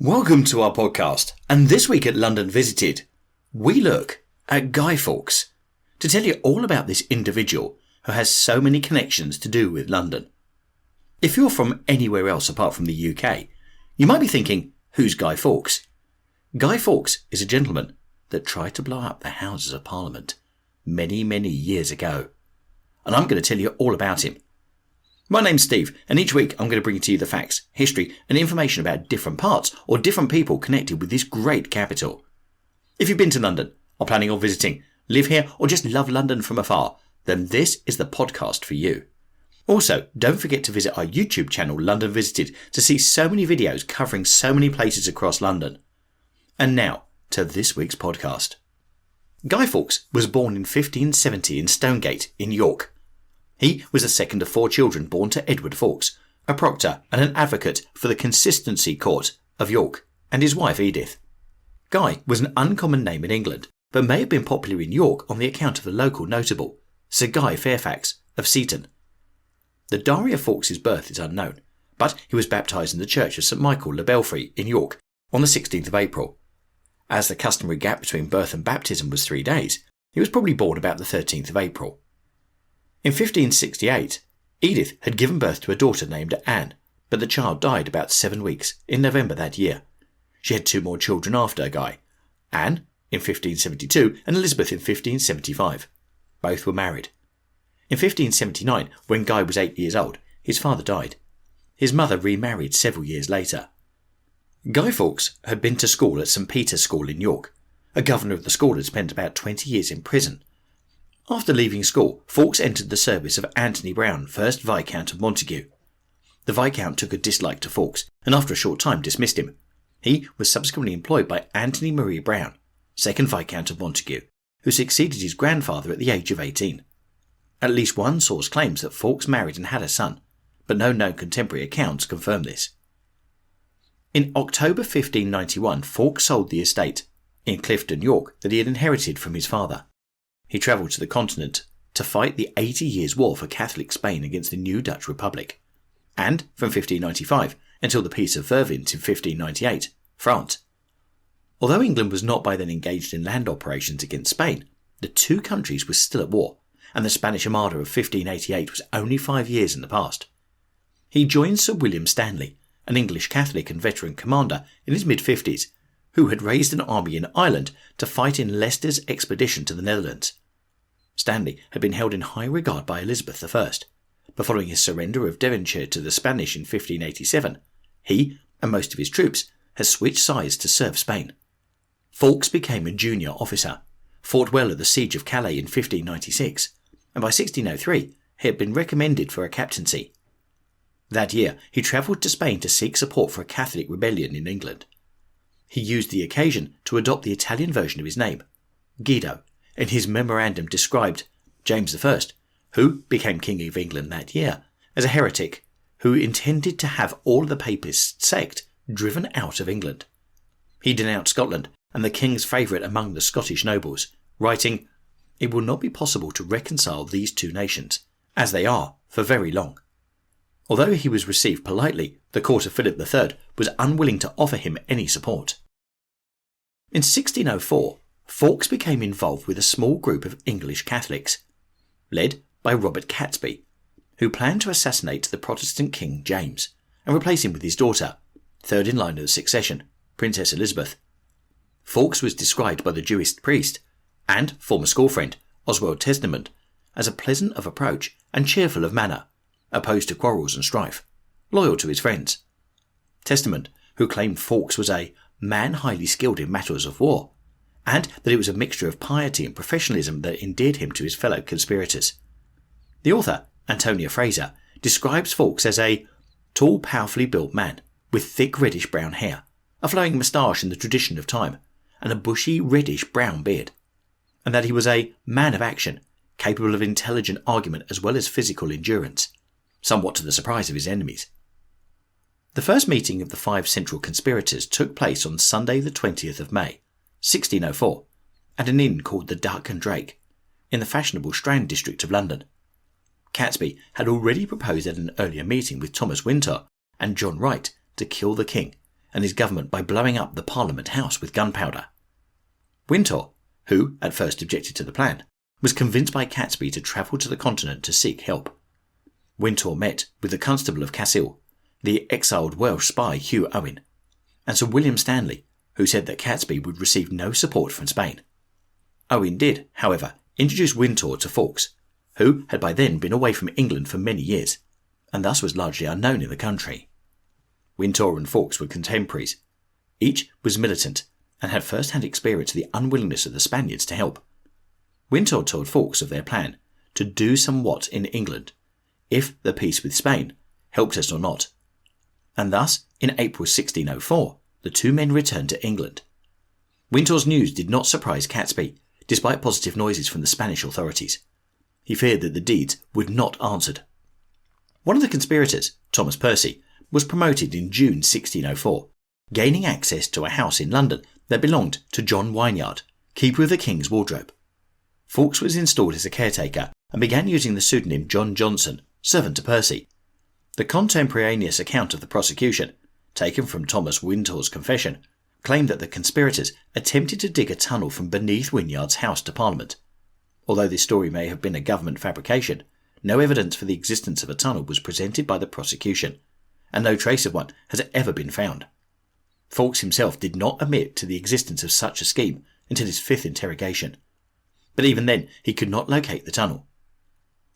Welcome to our podcast, and this week at London Visited, we look at Guy Fawkes to tell you all about this individual who has so many connections to do with London. If you're from anywhere else apart from the UK, you might be thinking, who's Guy Fawkes? Guy Fawkes is a gentleman that tried to blow up the Houses of Parliament many, many years ago. And I'm going to tell you all about him. My name's Steve, and each week I'm going to bring to you the facts, history and information about different parts or different people connected with this great capital. If you've been to London, are planning on visiting, live here or just love London from afar, then this is the podcast for you. Also, don't forget to visit our YouTube channel London Visited to see so many videos covering so many places across London. And now to this week's podcast. Guy Fawkes was born in 1570 in Stonegate in York. He was the second of 4 children born to Edward Fawkes, a proctor and an advocate for the Consistency Court of York, and his wife Edith. Guy was an uncommon name in England, but may have been popular in York on the account of a local notable, Sir Guy Fairfax of Seaton. The diary of Fawkes' birth is unknown, but he was baptised in the church of St Michael le Belfry in York on the 16th of April. As the customary gap between birth and baptism was 3 days, he was probably born about the 13th of April. In 1568, Edith had given birth to a daughter named Anne, but the child died about 7 weeks in November that year. She had 2 more children after Guy, Anne in 1572 and Elizabeth in 1575. Both were married. In 1579, when Guy was 8 years old, his father died. His mother remarried several years later. Guy Fawkes had been to school at St Peter's School in York. A governor of the school had spent about 20 years in prison. After leaving school, Fawkes entered the service of Anthony Browne, 1st Viscount of Montague. The Viscount took a dislike to Fawkes and after a short time dismissed him. He was subsequently employed by Anthony Marie Browne, 2nd Viscount of Montague, who succeeded his grandfather at the age of 18. At least one source claims that Fawkes married and had a son, but no known contemporary accounts confirm this. In October 1591, Fawkes sold the estate in Clifton, York, that he had inherited from his father. He travelled to the continent to fight the 80 Years' War for Catholic Spain against the new Dutch Republic, and from 1595 until the Peace of Vervins in 1598, France. Although England was not by then engaged in land operations against Spain, the two countries were still at war, and the Spanish Armada of 1588 was only 5 years in the past. He joined Sir William Stanley, an English Catholic and veteran commander in his mid-50s, who had raised an army in Ireland to fight in Leicester's expedition to the Netherlands. Stanley had been held in high regard by Elizabeth I, but following his surrender of Devonshire to the Spanish in 1587, he and most of his troops had switched sides to serve Spain. Fawkes became a junior officer, fought well at the Siege of Calais in 1596, and by 1603 he had been recommended for a captaincy. That year he travelled to Spain to seek support for a Catholic rebellion in England. He used the occasion to adopt the Italian version of his name, Guido. In his memorandum described James I, who became King of England that year, as a heretic who intended to have all the papist sect driven out of England. He denounced Scotland and the king's favourite among the Scottish nobles, writing, "It will not be possible to reconcile these two nations, as they are, for very long." Although he was received politely, the court of Philip III was unwilling to offer him any support. In 1604, Fawkes became involved with a small group of English Catholics, led by Robert Catesby, who planned to assassinate the Protestant King James and replace him with his daughter, third in line of the succession, Princess Elizabeth. Fawkes was described by the Jewish priest and former schoolfriend Oswald Testamond as a pleasant of approach and cheerful of manner, opposed to quarrels and strife, loyal to his friends. Testamond, who claimed Fawkes was a man highly skilled in matters of war, and that it was a mixture of piety and professionalism that endeared him to his fellow conspirators. The author, Antonia Fraser, describes Fawkes as a tall, powerfully built man, with thick reddish-brown hair, a flowing moustache in the tradition of time, and a bushy reddish-brown beard, and that he was a man of action, capable of intelligent argument as well as physical endurance, somewhat to the surprise of his enemies. The first meeting of the 5 central conspirators took place on Sunday the 20th of May, 1604, at an inn called the Duck and Drake, in the fashionable Strand district of London. Catesby had already proposed at an earlier meeting with Thomas Winter and John Wright to kill the king, and his government by blowing up the Parliament House with gunpowder. Wintour, who at first objected to the plan, was convinced by Catesby to travel to the continent to seek help. Wintour met with the Constable of Cassel, the exiled Welsh spy Hugh Owen, and Sir William Stanley, who said that Catesby would receive no support from Spain. Owen did, however, introduce Wintour to Fawkes, who had by then been away from England for many years, and thus was largely unknown in the country. Wintour and Fawkes were contemporaries. Each was militant and had first-hand experience of the unwillingness of the Spaniards to help. Wintour told Fawkes of their plan to do somewhat in England, if the peace with Spain helped us or not. And thus, in April 1604, the two men returned to England. Wintour's news did not surprise Catesby, despite positive noises from the Spanish authorities. He feared that the deeds would not answered. One of the conspirators, Thomas Percy, was promoted in June 1604, gaining access to a house in London that belonged to John Wynyard, keeper of the King's Wardrobe. Fawkes was installed as a caretaker and began using the pseudonym John Johnson, servant to Percy. The contemporaneous account of the prosecution, taken from Thomas Wintour's confession, claimed that the conspirators attempted to dig a tunnel from beneath Wynyard's house to Parliament. Although this story may have been a government fabrication, no evidence for the existence of a tunnel was presented by the prosecution, and no trace of one has ever been found. Fawkes himself did not admit to the existence of such a scheme until his fifth interrogation. But even then, he could not locate the tunnel.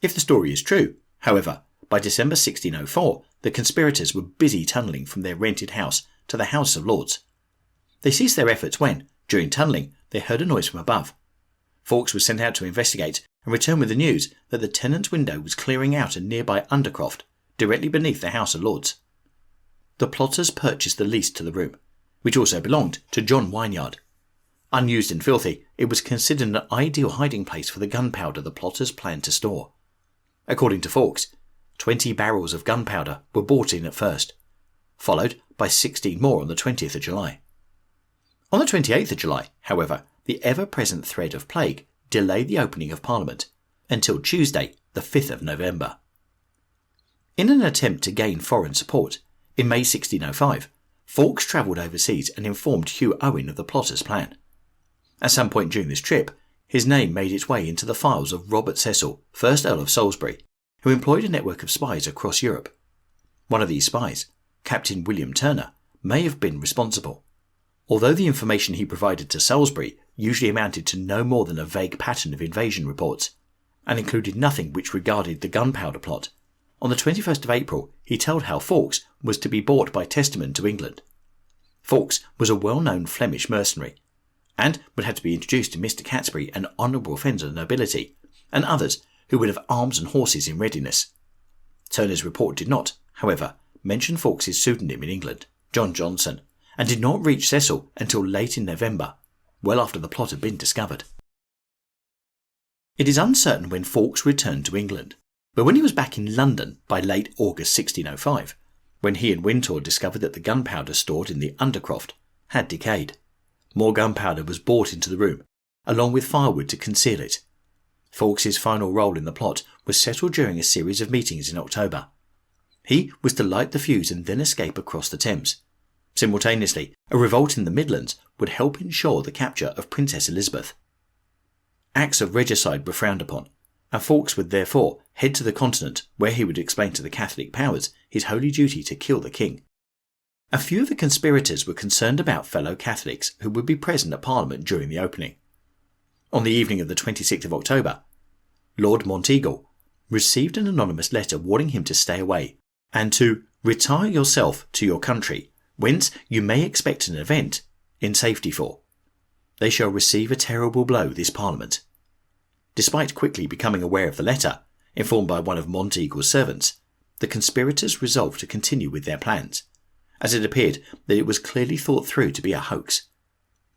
If the story is true, however, by December 1604, the conspirators were busy tunnelling from their rented house to the House of Lords. They ceased their efforts when, during tunnelling, they heard a noise from above. Fawkes was sent out to investigate and returned with the news that the tenant's window was clearing out a nearby undercroft, directly beneath the House of Lords. The plotters purchased the lease to the room, which also belonged to John Wynyard. Unused and filthy, it was considered an ideal hiding place for the gunpowder the plotters planned to store. According to Fawkes, 20 barrels of gunpowder were brought in at first, followed by 16 more on the 20th of July. On the 28th of July, however, the ever-present threat of plague delayed the opening of Parliament until Tuesday, the 5th of November. In an attempt to gain foreign support, in May 1605, Fawkes travelled overseas and informed Hugh Owen of the plotters' plan. At some point during this trip, his name made its way into the files of Robert Cecil, 1st Earl of Salisbury, who employed a network of spies across Europe. One of these spies, Captain William Turner, may have been responsible. Although the information he provided to Salisbury usually amounted to no more than a vague pattern of invasion reports, and included nothing which regarded the gunpowder plot, on the 21st of April he told how Fawkes was to be brought by testament to England. Fawkes was a well-known Flemish mercenary, and would have to be introduced to Mr. Catesby, an honourable friend of the nobility, and others who would have arms and horses in readiness. Turner's report did not, however, mention Fawkes' pseudonym in England, John Johnson, and did not reach Cecil until late in November, well after the plot had been discovered. It is uncertain when Fawkes returned to England, but when he was back in London by late August 1605, when he and Wintour discovered that the gunpowder stored in the undercroft had decayed. More gunpowder was brought into the room, along with firewood to conceal it. Fawkes' final role in the plot was settled during a series of meetings in October. He was to light the fuse and then escape across the Thames. Simultaneously, a revolt in the Midlands would help ensure the capture of Princess Elizabeth. Acts of regicide were frowned upon, and Fawkes would therefore head to the continent where he would explain to the Catholic powers his holy duty to kill the king. A few of the conspirators were concerned about fellow Catholics who would be present at Parliament during the opening. On the evening of the 26th of October, Lord Monteagle received an anonymous letter warning him to stay away and to retire yourself to your country, whence you may expect an event in safety for. They shall receive a terrible blow this Parliament. Despite quickly becoming aware of the letter, informed by one of Monteagle's servants, the conspirators resolved to continue with their plans, as it appeared that it was clearly thought through to be a hoax.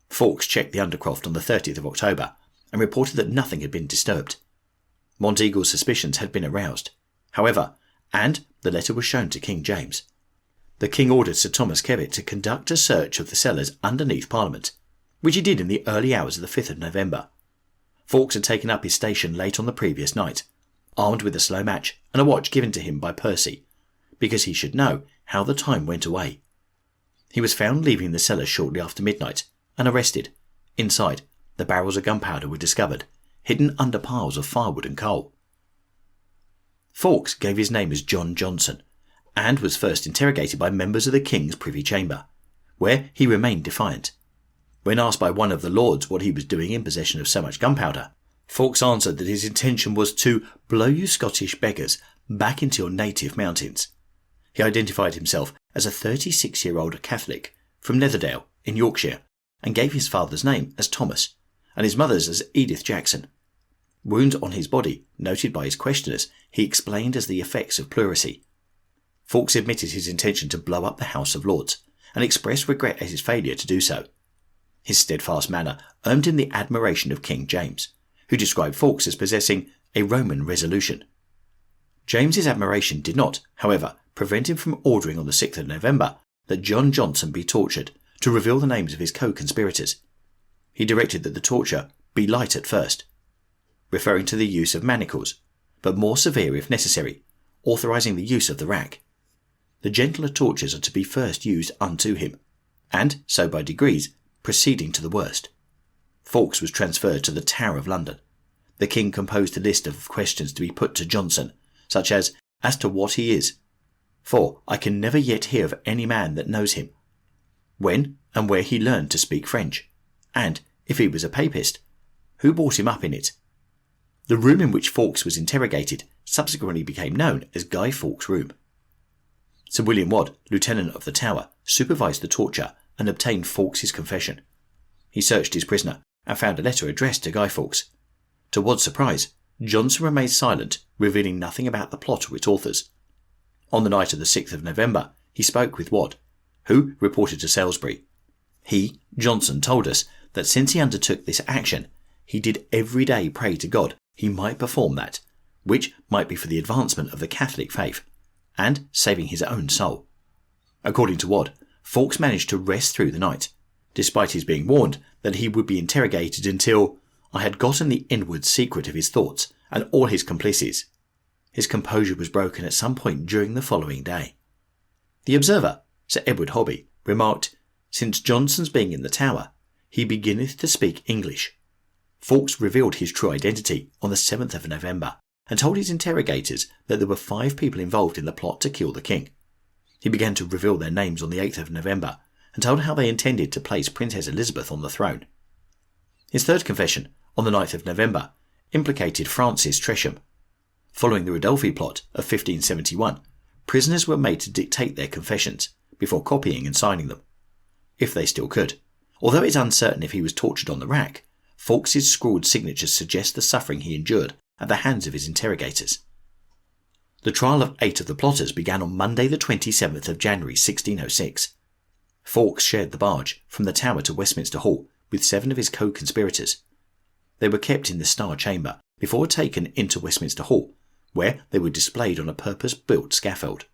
Fawkes checked the undercroft on the 30th of October and reported that nothing had been disturbed. Monteagle's suspicions had been aroused, however, and the letter was shown to King James. The King ordered Sir Thomas Kebbit to conduct a search of the cellars underneath Parliament, which he did in the early hours of the 5th of November. Fawkes had taken up his station late on the previous night, armed with a slow match and a watch given to him by Percy, because he should know how the time went away. He was found leaving the cellar shortly after midnight and arrested. Inside, the barrels of gunpowder were discovered, hidden under piles of firewood and coal. Fawkes gave his name as John Johnson and was first interrogated by members of the King's Privy Chamber, where he remained defiant. When asked by one of the lords what he was doing in possession of so much gunpowder, Fawkes answered that his intention was to blow you Scottish beggars back into your native mountains. He identified himself as a 36-year-old Catholic from Netherdale in Yorkshire and gave his father's name as Thomas and his mother's as Edith Jackson. Wounds on his body, noted by his questioners, he explained as the effects of pleurisy. Fawkes admitted his intention to blow up the House of Lords and expressed regret at his failure to do so. His steadfast manner earned him the admiration of King James, who described Fawkes as possessing a Roman resolution. James's admiration did not, however, prevent him from ordering on the 6th of November that John Johnson be tortured to reveal the names of his co-conspirators. He directed that the torture be light at first, referring to the use of manacles, but more severe if necessary, authorising the use of the rack. The gentler tortures are to be first used unto him, and so by degrees, proceeding to the worst. Fawkes was transferred to the Tower of London. The King composed a list of questions to be put to Johnson, such as to what he is, for I can never yet hear of any man that knows him, when and where he learned to speak French, and, if he was a papist, who brought him up in it. The room in which Fawkes was interrogated subsequently became known as Guy Fawkes' room. Sir William Wadd, Lieutenant of the Tower, supervised the torture and obtained Fawkes' confession. He searched his prisoner and found a letter addressed to Guy Fawkes. To Wadd's surprise, Johnson remained silent, revealing nothing about the plot or its authors. On the night of the 6th of November, he spoke with Wadd, who reported to Salisbury. He, Johnson, told us that since he undertook this action, he did every day pray to God he might perform that, which might be for the advancement of the Catholic faith, and saving his own soul. According to Wadd, Fawkes managed to rest through the night, despite his being warned that he would be interrogated until I had gotten the inward secret of his thoughts and all his complices. His composure was broken at some point during the following day. The Observer, Sir Edward Hobby, remarked, "Since Johnson's being in the Tower, he beginneth to speak English." Fawkes revealed his true identity on the 7th of November and told his interrogators that there were 5 people involved in the plot to kill the king. He began to reveal their names on the 8th of November and told how they intended to place Princess Elizabeth on the throne. His third confession, on the 9th of November, implicated Francis Tresham. Following the Ridolfi plot of 1571, prisoners were made to dictate their confessions before copying and signing them, if they still could. Although it's uncertain if he was tortured on the rack, Fawkes' scrawled signatures suggest the suffering he endured at the hands of his interrogators. The trial of 8 of the plotters began on Monday the 27th of January 1606. Fawkes shared the barge from the Tower to Westminster Hall with 7 of his co-conspirators. They were kept in the Star Chamber before taken into Westminster Hall, where they were displayed on a purpose-built scaffold.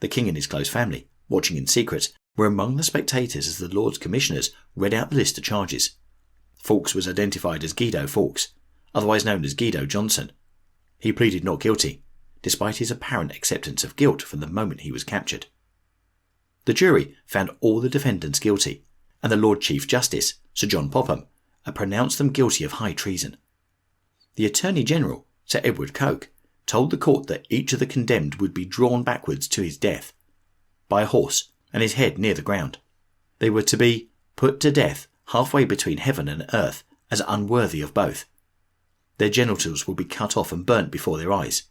The King and his close family, watching in secret, were among the spectators as the Lords Commissioners read out the list of charges. Fawkes was identified as Guido Fawkes, otherwise known as Guido Johnson. He pleaded not guilty, despite his apparent acceptance of guilt from the moment he was captured. The jury found all the defendants guilty, and the Lord Chief Justice, Sir John Popham, pronounced them guilty of high treason. The Attorney General, Sir Edward Coke, told the court that each of the condemned would be drawn backwards to his death by a horse and his head near the ground. They were to be put to death halfway between heaven and earth as unworthy of both. Their genitals would be cut off and burnt before their eyes,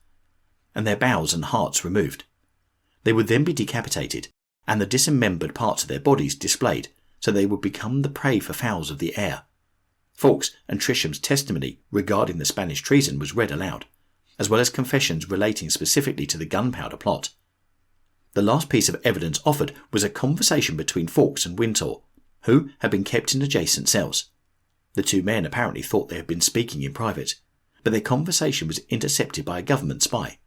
and their bowels and hearts removed. They would then be decapitated, and the dismembered parts of their bodies displayed, so they would become the prey for fowls of the air. Fawkes and Tresham's testimony regarding the Spanish treason was read aloud, as well as confessions relating specifically to the gunpowder plot. The last piece of evidence offered was a conversation between Fawkes and Wintour, who had been kept in adjacent cells. The 2 men apparently thought they had been speaking in private, but their conversation was intercepted by a government spy.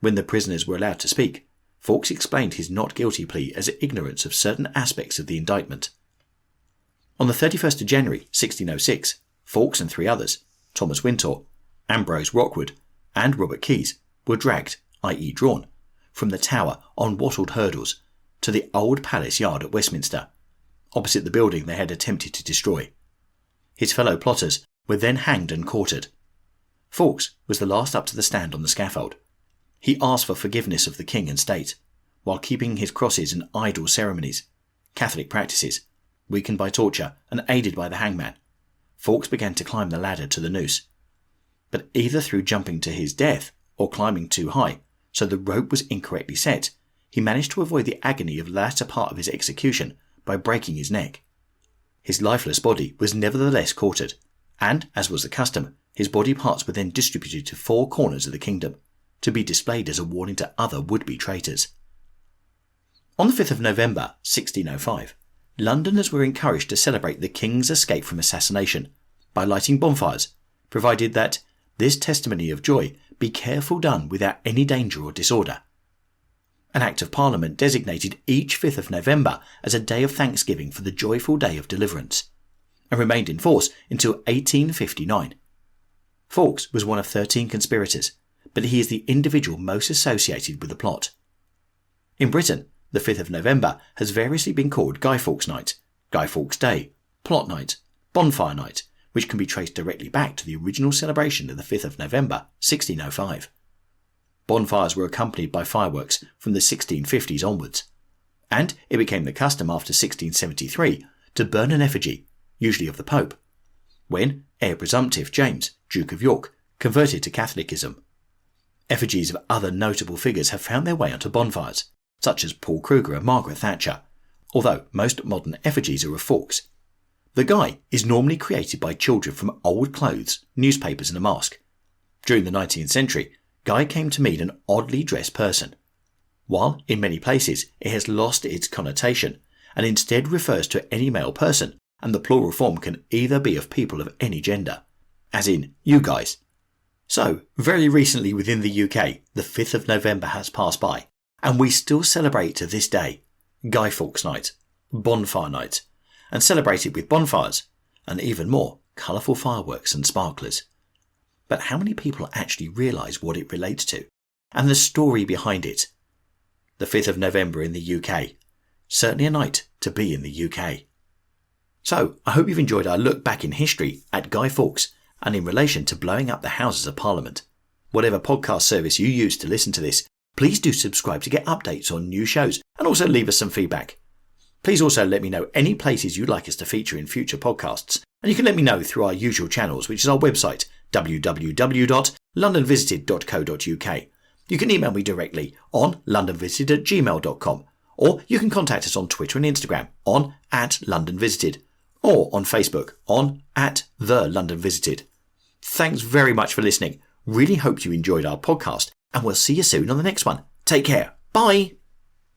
When the prisoners were allowed to speak, Fawkes explained his not guilty plea as ignorance of certain aspects of the indictment. On the 31st of January 1606, Fawkes and 3 others, Thomas Wintour, Ambrose Rockwood, and Robert Keyes, were dragged, i.e. drawn, from the Tower on wattled hurdles, to the old palace yard at Westminster, opposite the building they had attempted to destroy. His fellow plotters were then hanged and quartered. Fawkes was the last up to the stand on the scaffold. He asked for forgiveness of the king and state, while keeping his crosses and idol ceremonies, Catholic practices, weakened by torture and aided by the hangman. Fawkes began to climb the ladder to the noose. But either through jumping to his death or climbing too high, so the rope was incorrectly set, he managed to avoid the agony of the latter part of his execution by breaking his neck. His lifeless body was nevertheless quartered, and, as was the custom, his body parts were then distributed to 4 corners of the kingdom, to be displayed as a warning to other would-be traitors. On the 5th of November 1605, Londoners were encouraged to celebrate the king's escape from assassination by lighting bonfires, provided that this testimony of joy be careful done without any danger or disorder. An Act of Parliament designated each 5th of November as a day of thanksgiving for the joyful day of deliverance, and remained in force until 1859. Fawkes was one of 13 conspirators, but he is the individual most associated with the plot. In Britain, the 5th of November has variously been called Guy Fawkes Night, Guy Fawkes Day, Plot Night, Bonfire Night, which can be traced directly back to the original celebration of the 5th of November 1605. Bonfires were accompanied by fireworks from the 1650s onwards, and it became the custom after 1673 to burn an effigy, usually of the Pope, when heir presumptive James, Duke of York, converted to Catholicism. Effigies of other notable figures have found their way onto bonfires, such as Paul Kruger and Margaret Thatcher, although most modern effigies are of Fawkes. The Guy is normally created by children from old clothes, newspapers and a mask. During the 19th century, Guy came to mean an oddly dressed person, while in many places it has lost its connotation and instead refers to any male person, and the plural form can either be of people of any gender, as in you guys. So, very recently within the UK, the 5th of November has passed by, and we still celebrate to this day Guy Fawkes Night, Bonfire Night, and celebrate it with bonfires, and even more colourful fireworks and sparklers. But how many people actually realise what it relates to, and the story behind it? The 5th of November in the UK. Certainly a night to be in the UK. So, I hope you've enjoyed our look back in history at Guy Fawkes and in relation to blowing up the Houses of Parliament. Whatever podcast service you use to listen to this, please do subscribe to get updates on new shows and also leave us some feedback. Please also let me know any places you'd like us to feature in future podcasts, and you can let me know through our usual channels, which is our website, www.londonvisited.co.uk. You can email me directly on londonvisited@gmail.com, or you can contact us on Twitter and Instagram on @LondonVisited, or on Facebook on @TheLondonVisited. Thanks very much for listening. Really hope you enjoyed our podcast, and we'll see you soon on the next one. Take care. Bye.